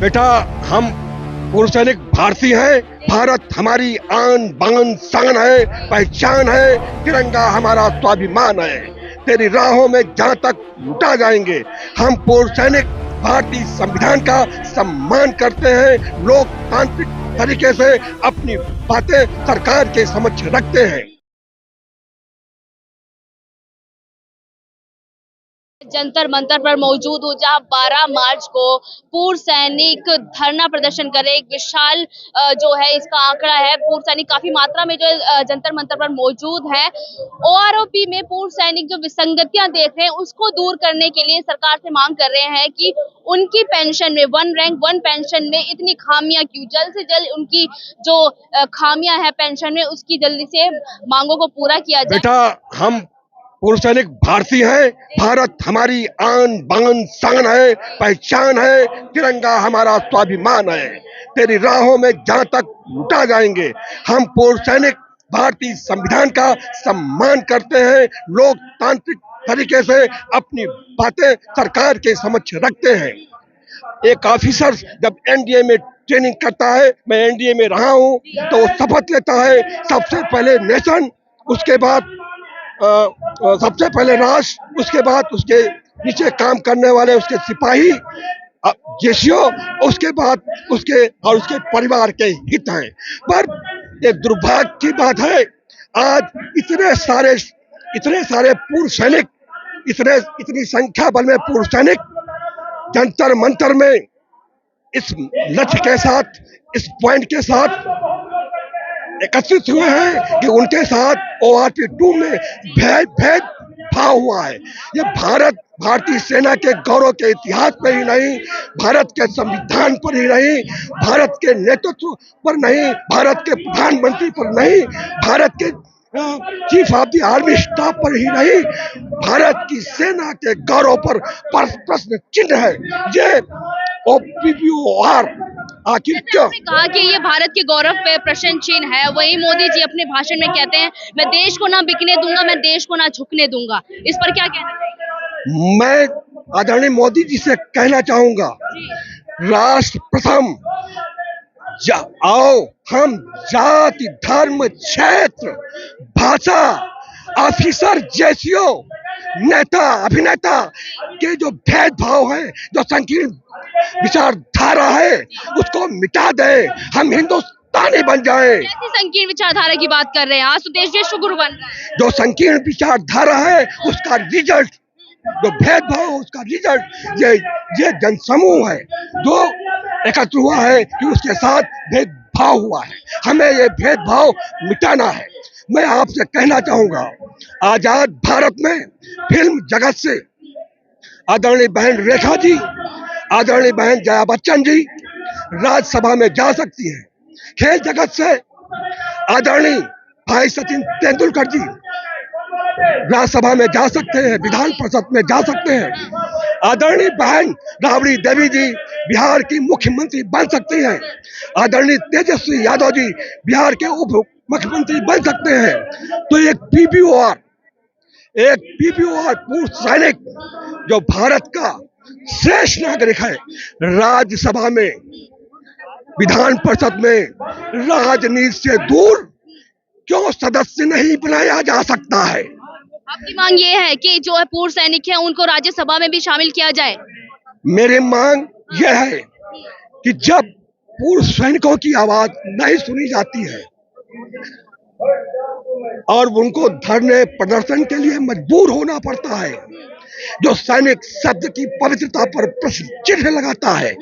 बेटा, हम पूर्व सैनिक भारतीय हैं। भारत हमारी आन बान शान है, पहचान है। तिरंगा हमारा स्वाभिमान है। तेरी राहों में जहां तक लुटा जाएंगे। हम पूर्व सैनिक भारतीय संविधान का सम्मान करते हैं। लोकतांत्रिक तरीके से अपनी बातें सरकार के समक्ष रखते हैं। जंतर मंतर पर मौजूद हूँ जहाँ 12 मार्च को पूर्व सैनिक धरना प्रदर्शन करे। एक विशाल जो है इसका आंकड़ा है। पूर्व सैनिक काफी मात्रा में जो है जंतर मंतर पर मौजूद है। ओआरओपी में पूर्व सैनिक जो विसंगतियां देख रहे हैं उसको दूर करने के लिए सरकार से मांग कर रहे हैं कि उनकी पेंशन में वन रैंक वन पेंशन में इतनी खामियां क्यों, जल्द से जल्द उनकी जो खामियां है पेंशन में उसकी जल्दी से मांगों को पूरा किया जाए। बेटा, हम पूर्व सैनिक भारतीय हैं। भारत हमारी आन बान शान है, पहचान है। तिरंगा हमारा स्वाभिमान है। तेरी राहों में जहां तक लुटा जाएंगे। हम पूर्व सैनिक भारतीय संविधान का सम्मान करते हैं। लोकतांत्रिक तरीके से अपनी बातें सरकार के समक्ष रखते हैं। एक ऑफिसर जब एनडीए में ट्रेनिंग करता है, मैं एनडीए में रहा हूं, तो वो शपथ लेता है सबसे पहले नेशन, उसके बाद सबसे पहले राष्ट्र, उसके बाद उसके नीचे काम करने वाले उसके सिपाही, जेसीओ, उसके बाद उसके और उसके परिवार के हित हैं। पर ये दुर्भाग्य की बात है, आज इतने सारे पूर्व सैनिक, इतनी संख्या बल में पूर्व सैनिक जंतर मंतर में इस लक्ष्य के साथ, इस पॉइंट के साथ एकत्रित हुए हैं कि उनके साथ ओआरपी 2 में भेदभाव हुआ है। ये भारतीय सेना के गौरव के इतिहास पर ही नहीं, भारत के संविधान पर ही नहीं, भारत के नेतृत्व पर नहीं, भारत के प्रधानमंत्री पर नहीं, भारत के chief of the army staff पर ही नहीं, भारत की सेना के गौरव पर प्रश्न चिन्ह है। ये ओपीपीओआर आखिर क्यों? आपने कहा कि ये भारत के गौरव पे प्रश्न चिन्ह है, वही मोदी जी अपने भाषण में कहते हैं मैं देश को ना बिकने दूंगा, मैं देश को ना झुकने दूंगा। इस पर क्या कहना चाहिए? मैं आदरणीय मोदी जी से कहना चाहूंगा, राष्ट्र प्रथम। आओ हम जाति, धर्म, क्षेत्र, भाषा, ऑफिसर, जेसीओ, नेता, अभिनेता के जो भेदभाव है, जो संकीर्ण विचारधारा है, उसको मिटा दे। हम हिंदुस्तानी बन जाए। कैसी संकीर्ण विचारधारा की बात कर रहे हैं? आज तो देश विश्व गुरु बन रहा है। जो संकीर्ण विचारधारा है उसका रिजल्ट, जो भेदभाव उसका रिजल्ट ये जनसमूह है जो एकत्र हुआ है कि उसके साथ भेदभाव हुआ है। हमें ये भेदभाव मिटाना है। मैं आपसे कहना चाहूंगा, आजाद भारत में फिल्म जगत से आदरणीय बहन रेखा जी, आदरणीय बहन जया बच्चन जी राज्यसभा में जा सकती हैं। खेल जगत से आदरणीय भाई सचिन तेंदुलकर जी राज्यसभा में जा सकते हैं, विधान परिषद में जा सकते हैं। आदरणीय बहन राबड़ी देवी जी बिहार की मुख्यमंत्री बन सकती हैं। आदरणीय तेजस्वी यादव जी बिहार के उप मुख्यमंत्री बन सकते हैं। तो एक पीपीओआर पूर्व सैनिक जो भारत का श्रेष्ठ नागरिक है, राज्यसभा में, विधान परिषद में राजनीति से दूर क्यों सदस्य नहीं बनाया जा सकता है? आपकी मांग ये है कि जो पूर्व सैनिक है उनको राज्यसभा में भी शामिल किया जाए। मेरी मांग यह है कि जब पूर्व सैनिकों की आवाज नहीं सुनी जाती है और उनको धरने प्रदर्शन के लिए मजबूर होना पड़ता है, जो सैनिक शब्द की पवित्रता पर प्रश्न चिन्ह लगाता है,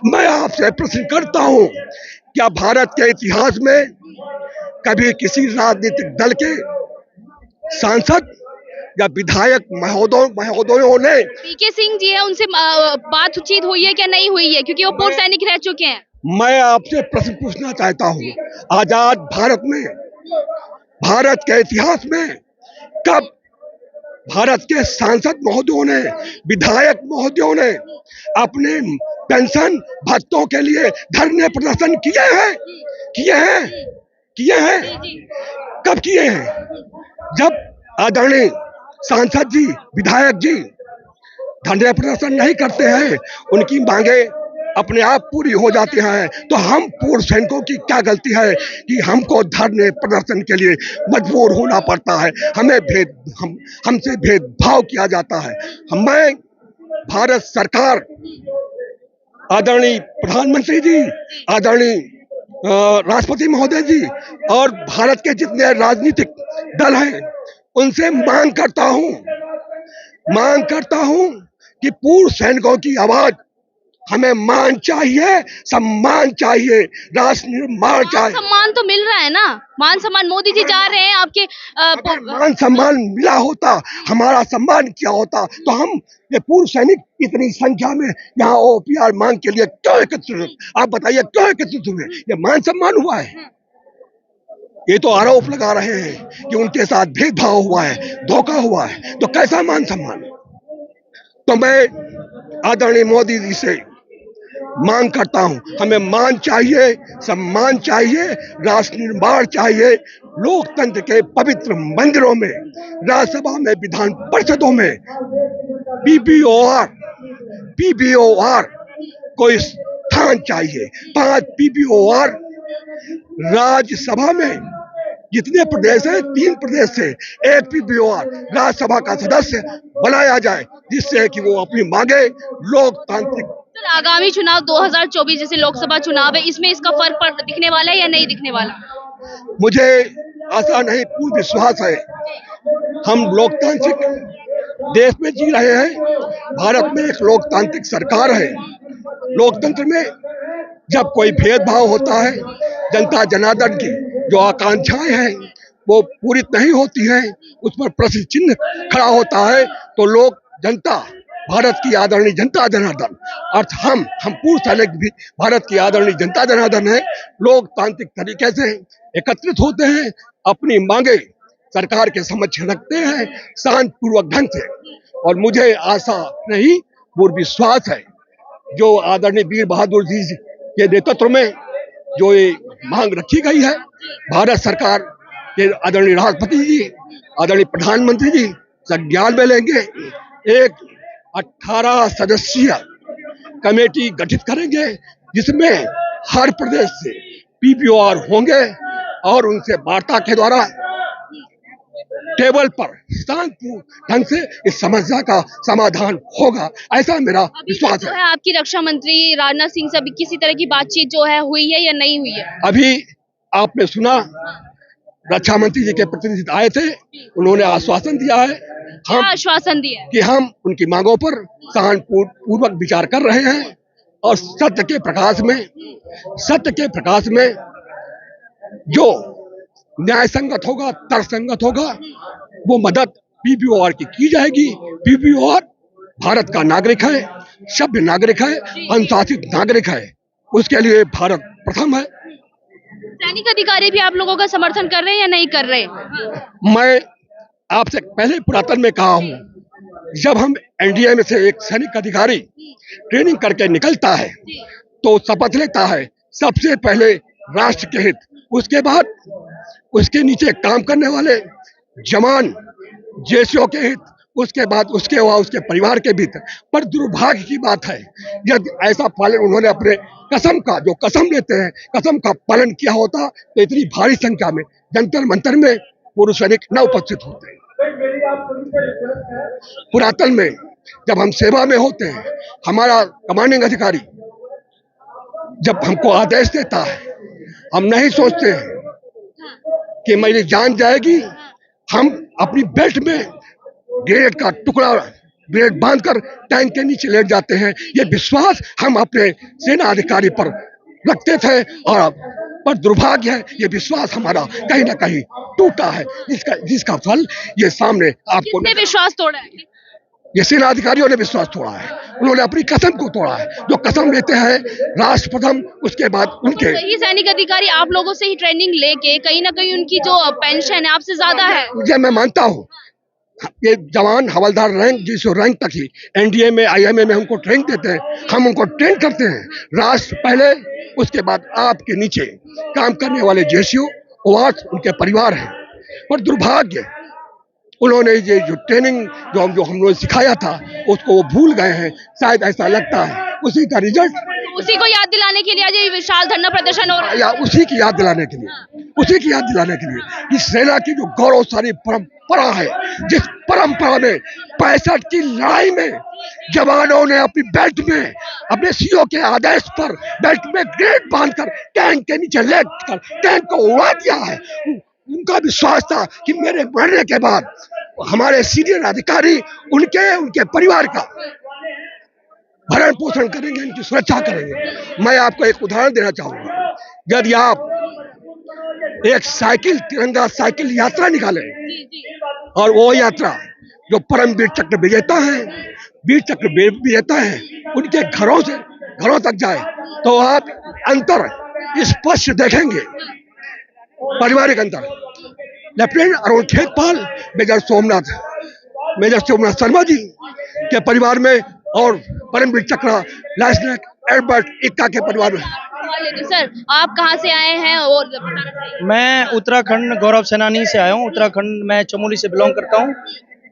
मैं आपसे प्रश्न करता हूं, क्या भारत के इतिहास में कभी किसी राजनीतिक दल के सांसद या विधायक महोदयों ने, पीके सिंह जी है, उनसे बातचीत हुई है क्या नहीं हुई है, क्योंकि वो पूर्व सैनिक रह चुके हैं? मैं आपसे प्रश्न पूछना चाहता हूं, आजाद भारत में, भारत के इतिहास में कब भारत के सांसद महोदयों ने, विधायक महोदयों ने अपने पेंशन भत्तों के लिए धरने प्रदर्शन किए हैं? कब किए हैं? जब आदरणीय सांसद जी, विधायक जी धरने प्रदर्शन नहीं करते हैं, उनकी मांगे अपने आप पूरी हो जाती हैं, तो हम पूर्व सैनिकों की क्या गलती है कि हमको धरने प्रदर्शन के लिए मजबूर होना पड़ता है, हमसे भेदभाव किया जाता है। मैं भारत सरकार, आदरणीय प्रधानमंत्री जी, आदरणीय राष्ट्रपति महोदय जी और भारत के जितने राजनीतिक दल हैं उनसे मांग करता हूं कि पूर्व सैनिकों की आवाज हमें मान चाहिए, सम्मान चाहिए, राष्ट्र निर्माण चाहिए। सम्मान तो मिल रहा है ना, मान सम्मान मोदी जी जा रहे हैं आपके अगर मान सम्मान मिला होता, हमारा सम्मान किया होता, तो हम ये पूर्व सैनिक इतनी संख्या में यहाँ ओपीआर मांग के लिए क्यों एकत्रित हुए? आप बताइए क्यों एकत्रित हुए? ये मान सम्मान हुआ है? ये तो आरोप लगा रहे हैं कि उनके साथ भेदभाव हुआ है, धोखा हुआ है, तो कैसा मान सम्मान? तो मैं आदरणीय मोदी जी से मांग करता हूं, हमें मान चाहिए, सम्मान चाहिए, राष्ट्र निर्माण चाहिए। लोकतंत्र के पवित्र मंदिरों में, राज्यसभा में, विधान परिषदों में पीबीओआर को स्थान चाहिए। 5 पीबीओआर राज्यसभा में जितने प्रदेश हैं, 3 प्रदेश से 1 पीबीओआर राज्यसभा का सदस्य बनाया जाए, जिससे कि वो अपनी मांगे लोकतांत्रिक। आगामी चुनाव 2024 जैसे लोकसभा चुनाव है, इसमें इसका फर्क दिखने वाला है या नहीं दिखने वाला? मुझे आशा नहीं, पूर्ण विश्वास है। हम लोकतांत्रिक देश में जी रहे हैं, भारत में एक लोकतांत्रिक सरकार है। लोकतंत्र में जब कोई भेदभाव होता है, जनता जनार्दन की जो आकांक्षाएं हैं वो पूरी नहीं होती हैं, उस पर प्रश्न चिन्ह खड़ा होता है, तो लोग, जनता, भारत की आदरणीय जनता जनार्दन, अर्थ हम पूर्व सैनिक भी भारत की आदरणीय जनता जनार्दन है, लोकतांत्रिक तरीके से एकत्रित होते हैं, अपनी मांगे सरकार के समक्ष रखते हैं शांतिपूर्वक ढंग से। और मुझे आशा नहीं, पूर्ण विश्वास है, जो आदरणीय वीर बहादुर जी के नेतृत्व में जो ये मांग रखी गई है, भारत सरकार के आदरणीय राष्ट्रपति जी, आदरणीय प्रधानमंत्री जी संज्ञान में लेंगे, एक 18 सदस्यीय कमेटी गठित करेंगे, जिसमें हर प्रदेश से पीपीओआर होंगे और उनसे वार्ता के द्वारा टेबल पर शांतिपूर्ण ढंग से इस समस्या का समाधान होगा, ऐसा मेरा विश्वास है। आपकी रक्षा मंत्री राजनाथ सिंह से अभी किसी तरह की बातचीत जो है हुई है या नहीं हुई है? अभी आपने सुना, रक्षा मंत्री जी के प्रतिनिधि आए थे, उन्होंने आश्वासन दिया है, क्या आश्वासन दिया है? कि हम उनकी मांगों पर सहानुभूतिपूर्वक विचार कर रहे हैं और सत्य के प्रकाश में जो न्याय संगत होगा, तर्क संगत होगा, वो मदद पीपीओआर की जाएगी। पीपीओआर भारत का नागरिक है, सभ्य नागरिक है, अनुशासित नागरिक है, उसके लिए भारत प्रथम है। सैनिक अधिकारी भी आप लोगों का समर्थन कर रहे हैं या नहीं कर रहे? मैं आपसे पहले पुरातन में कहा हूं, जब हम एनडीए में से एक सैनिक अधिकारी ट्रेनिंग करके निकलता है तो शपथ लेता है सबसे पहले राष्ट्र के हित, उसके बाद उसके नीचे काम करने वाले जवान जेसीओ के हित, उसके बाद उसके परिवार के भीतर। पर दुर्भाग्य की बात है, यदि ऐसा पालन उन्होंने अपने कसम का, जो कसम लेते हैं, कसम का पालन किया होता, तो इतनी भारी संख्या में जंतर मंतर में पूर्व सैनिक न उपस्थित होते। पुरातन में जब हम सेवा में होते हैं, हमारा कमांडिंग अधिकारी जब हमको आदेश देता है, हम नहीं सोचते हैं कि मेरी जान जाएगी, हम अपनी बेल्ट में ग्रेनेड का टुकड़ा ग्रेनेड बांधकर टैंक के नीचे लेट जाते हैं। ये विश्वास हम अपने सेना अधिकारी पर रखते थे, और पर दुर्भाग्य है, ये विश्वास हमारा कहीं ना कहीं टूटा है, जिसका फल ये सामने आपको। किसने विश्वास तोड़ा है? ये सेना अधिकारियों ने विश्वास तोड़ा है, उन्होंने अपनी कसम को तोड़ा है। जो कसम लेते हैं राष्ट्र प्रथम, उसके बाद उनके सही सैनिक अधिकारी आप लोगों से ही ट्रेनिंग लेके कहीं ना कहीं उनकी जो पेंशन है आपसे ज्यादा है। मुझे, मैं मानता हूँ, ये जवान हवलदार रैंक, जिस रैंक तक ही एनडीए में, आईएमए में हमको ट्रेनिंग देते हैं, हम उनको ट्रेन करते हैं राष्ट्र पहले, उसके बाद आपके नीचे काम करने वाले जेसीओ, उनके परिवार हैं। पर दुर्भाग्य उन्होंने ये जो ट्रेनिंग जो हम लोग सिखाया था उसको वो भूल गए हैं, शायद ऐसा लगता है। उसी का रिजल्ट, उसी को याद दिलाने के लिए आज ये विशाल धरना प्रदर्शन हो रहा है। या उसी की याद दिलाने के लिए, उसी की याद दिलाने के लिए इस सेना की जो गौरवशाली परंपरा है, जिस परंपरा में 65 की लड़ाई में जवानों ने अपनी बेल्ट में, अपने सीओ के आदेश पर बेल्ट में ग्रेड बांधकर टैंक के नीचे लेट कर टैंक को उड़ा दिया है। उनका विश्वास था कि मेरे मरने के बाद हमारे सीनियर अधिकारी उनके परिवार का भरण पोषण करेंगे, इनकी सुरक्षा करेंगे। मैं आपको एक उदाहरण देना चाहूंगा। यदि आप एक साइकिल, तिरंगा साइकिल यात्रा निकालें और वो यात्रा जो परम वीर चक्र विजेता है, वीर चक्र विजेता है, उनके घरों तक जाए तो आप अंतर स्पष्ट देखेंगे, पारिवारिक अंतर। लेफ्टिनेंट अरुण खेतपाल, मेजर सोमनाथ शर्मा जी के परिवार में और परमवीर चक्र लेफ्टिनेंट एल्बर्ट इक्का के परिवार में। सर, आप कहाँ से आए हैं और बताना चाहिए। मैं उत्तराखंड गौरव सेनानी से आया हूँ। उत्तराखंड, मैं चमोली से बिलोंग करता हूँ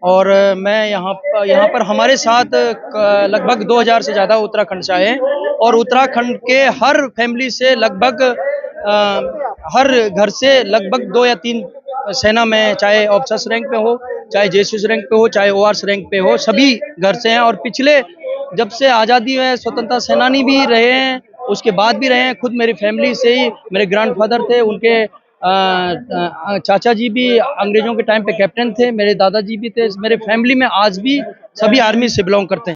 और मैं यहाँ पर हमारे साथ लगभग 2000 से ज़्यादा उत्तराखंड से आए हैं और उत्तराखंड के हर फैमिली से लगभग हर घर से लगभग 2 या 3 सेना में, चाहे ऑफिसर्स रैंक पे हो, चाहे जेएसयू रैंक पे हो, चाहे ओआरएस रैंक पे हो, सभी घर से हैं। और पिछले जब से आज़ादी में स्वतंत्रता सेनानी भी रहे हैं, उसके बाद भी रहे हैं। खुद मेरी फैमिली से ही मेरे ग्रैंडफादर थे, उनके चाचा जी भी अंग्रेजों के टाइम पे कैप्टन थे, मेरे दादाजी भी थे। मेरे फैमिली में आज भी सभी आर्मी से बिलोंग करते हैं।